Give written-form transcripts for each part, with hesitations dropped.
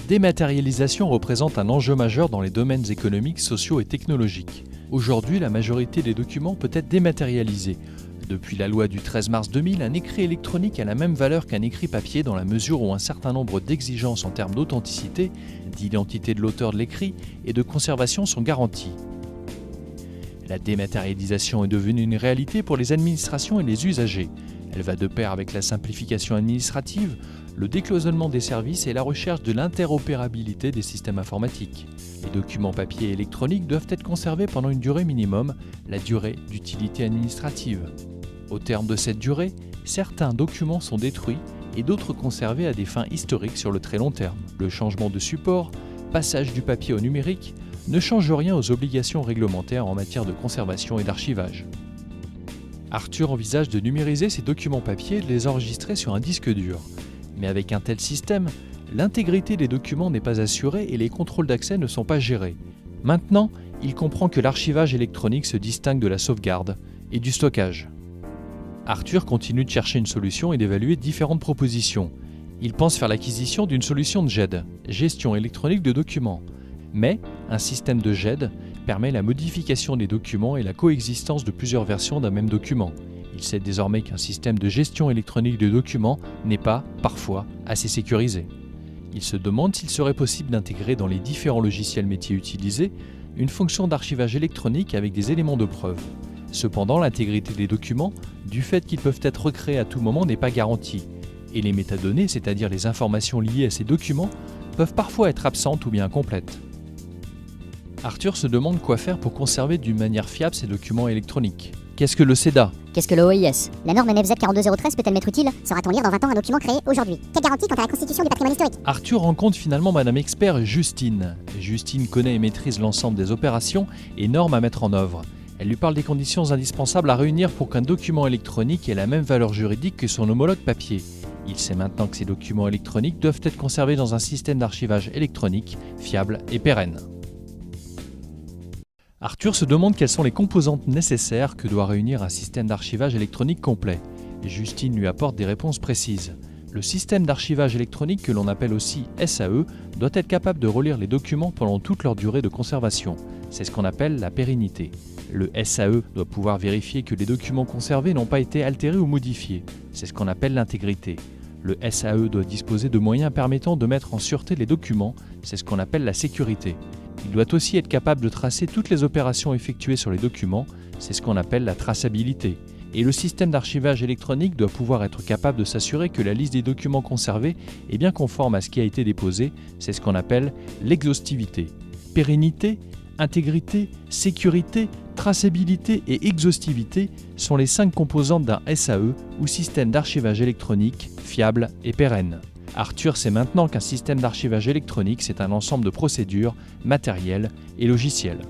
dématérialisation représente un enjeu majeur dans les domaines économiques, sociaux et technologiques. Aujourd'hui, la majorité des documents peut être dématérialisée. Depuis la loi du 13 mars 2000, un écrit électronique a la même valeur qu'un écrit papier dans la mesure où un certain nombre d'exigences en termes d'authenticité, d'identité de l'auteur de l'écrit et de conservation sont garanties. La dématérialisation est devenue une réalité pour les administrations et les usagers. Elle va de pair avec la simplification administrative, le décloisonnement des services et la recherche de l'interopérabilité des systèmes informatiques. Les documents papier et électroniques doivent être conservés pendant une durée minimum, la durée d'utilité administrative. Au terme de cette durée, certains documents sont détruits et d'autres conservés à des fins historiques sur le très long terme. Le changement de support, passage du papier au numérique, ne change rien aux obligations réglementaires en matière de conservation et d'archivage. Arthur envisage de numériser ses documents papier et de les enregistrer sur un disque dur. Mais avec un tel système, l'intégrité des documents n'est pas assurée et les contrôles d'accès ne sont pas gérés. Maintenant, il comprend que l'archivage électronique se distingue de la sauvegarde et du stockage. Arthur continue de chercher une solution et d'évaluer différentes propositions. Il pense faire l'acquisition d'une solution de GED, gestion électronique de documents. Mais un système de GED permet la modification des documents et la coexistence de plusieurs versions d'un même document. Il sait désormais qu'un système de gestion électronique de documents n'est pas, parfois, assez sécurisé. Il se demande s'il serait possible d'intégrer dans les différents logiciels métiers utilisés une fonction d'archivage électronique avec des éléments de preuve. Cependant, l'intégrité des documents, du fait qu'ils peuvent être recréés à tout moment, n'est pas garantie. Et les métadonnées, c'est-à-dire les informations liées à ces documents, peuvent parfois être absentes ou bien incomplètes. Arthur se demande quoi faire pour conserver d'une manière fiable ces documents électroniques. Qu'est-ce que le CEDA ? Qu'est-ce que l'OIS ? La norme NFZ 42013 peut-elle m'être utile ? Saura-t-on lire dans 20 ans un document créé aujourd'hui ? Quelle garantie quant à la constitution du patrimoine historique ? Arthur rencontre finalement Madame Expert Justine. Justine connaît et maîtrise l'ensemble des opérations et normes à mettre en œuvre. Elle lui parle des conditions indispensables à réunir pour qu'un document électronique ait la même valeur juridique que son homologue papier. Il sait maintenant que ces documents électroniques doivent être conservés dans un système d'archivage électronique fiable et pérenne. Arthur se demande quelles sont les composantes nécessaires que doit réunir un système d'archivage électronique complet. Justine lui apporte des réponses précises. Le système d'archivage électronique, que l'on appelle aussi SAE, doit être capable de relire les documents pendant toute leur durée de conservation. C'est ce qu'on appelle la pérennité. Le SAE doit pouvoir vérifier que les documents conservés n'ont pas été altérés ou modifiés. C'est ce qu'on appelle l'intégrité. Le SAE doit disposer de moyens permettant de mettre en sûreté les documents. C'est ce qu'on appelle la sécurité. Il doit aussi être capable de tracer toutes les opérations effectuées sur les documents, c'est ce qu'on appelle la traçabilité. Et le système d'archivage électronique doit pouvoir être capable de s'assurer que la liste des documents conservés est bien conforme à ce qui a été déposé, c'est ce qu'on appelle l'exhaustivité. Pérennité, intégrité, sécurité, traçabilité et exhaustivité sont les 5 composantes d'un SAE ou système d'archivage électronique fiable et pérenne. Arthur sait maintenant qu'un système d'archivage électronique, c'est un ensemble de procédures, matériels et logiciels.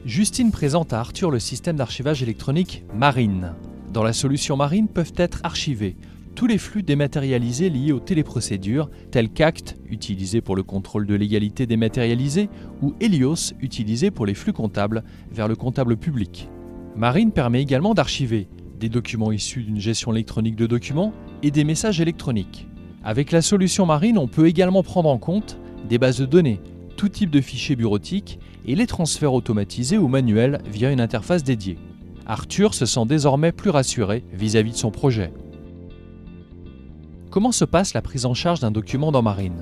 Justine présente à Arthur le système d'archivage électronique Marine. Dans la solution Marine peuvent être archivés tous les flux dématérialisés liés aux téléprocédures, tels qu'Acte, utilisé pour le contrôle de légalité dématérialisé, ou Helios, utilisé pour les flux comptables vers le comptable public. Marine permet également d'archiver des documents issus d'une gestion électronique de documents et des messages électroniques. Avec la solution Marine, on peut également prendre en compte des bases de données, tout type de fichiers bureautiques et les transferts automatisés ou manuels via une interface dédiée. Arthur se sent désormais plus rassuré vis-à-vis de son projet. Comment se passe la prise en charge d'un document dans Marine ?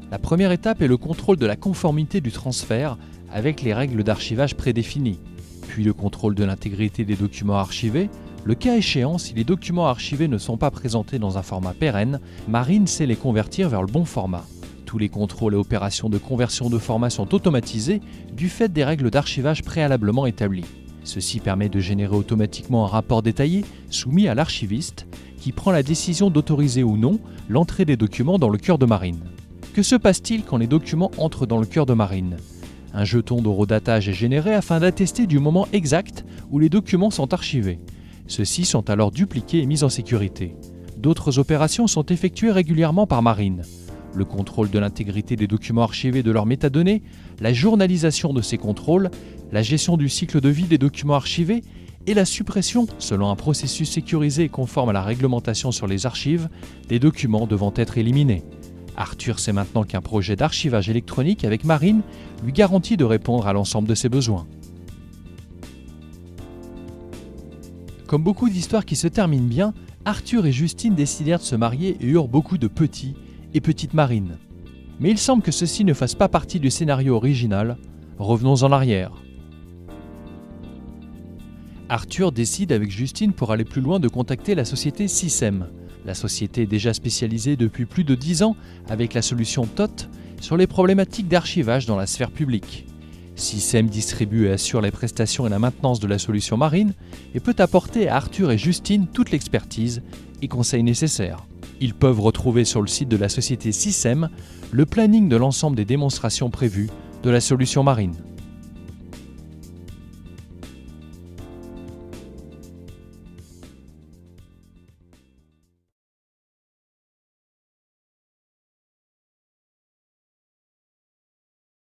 La première étape est le contrôle de la conformité du transfert avec les règles d'archivage prédéfinies, puis le contrôle de l'intégrité des documents archivés. Le cas échéant, si les documents archivés ne sont pas présentés dans un format pérenne, Marine sait les convertir vers le bon format. Tous les contrôles et opérations de conversion de format sont automatisés du fait des règles d'archivage préalablement établies. Ceci permet de générer automatiquement un rapport détaillé soumis à l'archiviste qui prend la décision d'autoriser ou non l'entrée des documents dans le cœur de Marine. Que se passe-t-il quand les documents entrent dans le cœur de Marine ? Un jeton d'horodatage est généré afin d'attester du moment exact où les documents sont archivés. Ceux-ci sont alors dupliqués et mis en sécurité. D'autres opérations sont effectuées régulièrement par Marine. Le contrôle de l'intégrité des documents archivés et de leurs métadonnées, la journalisation de ces contrôles, la gestion du cycle de vie des documents archivés et la suppression, selon un processus sécurisé et conforme à la réglementation sur les archives, des documents devant être éliminés. Arthur sait maintenant qu'un projet d'archivage électronique avec Marine lui garantit de répondre à l'ensemble de ses besoins. Comme beaucoup d'histoires qui se terminent bien, Arthur et Justine décidèrent de se marier et eurent beaucoup de petits et petites Marines. Mais il semble que ceci ne fasse pas partie du scénario original. Revenons en arrière. Arthur décide avec Justine pour aller plus loin de contacter la société Sysem. La société est déjà spécialisée depuis plus de 10 ans avec la solution TOT sur les problématiques d'archivage dans la sphère publique. Sysem distribue et assure les prestations et la maintenance de la solution marine et peut apporter à Arthur et Justine toute l'expertise et conseils nécessaires. Ils peuvent retrouver sur le site de la société Sysem le planning de l'ensemble des démonstrations prévues de la solution marine.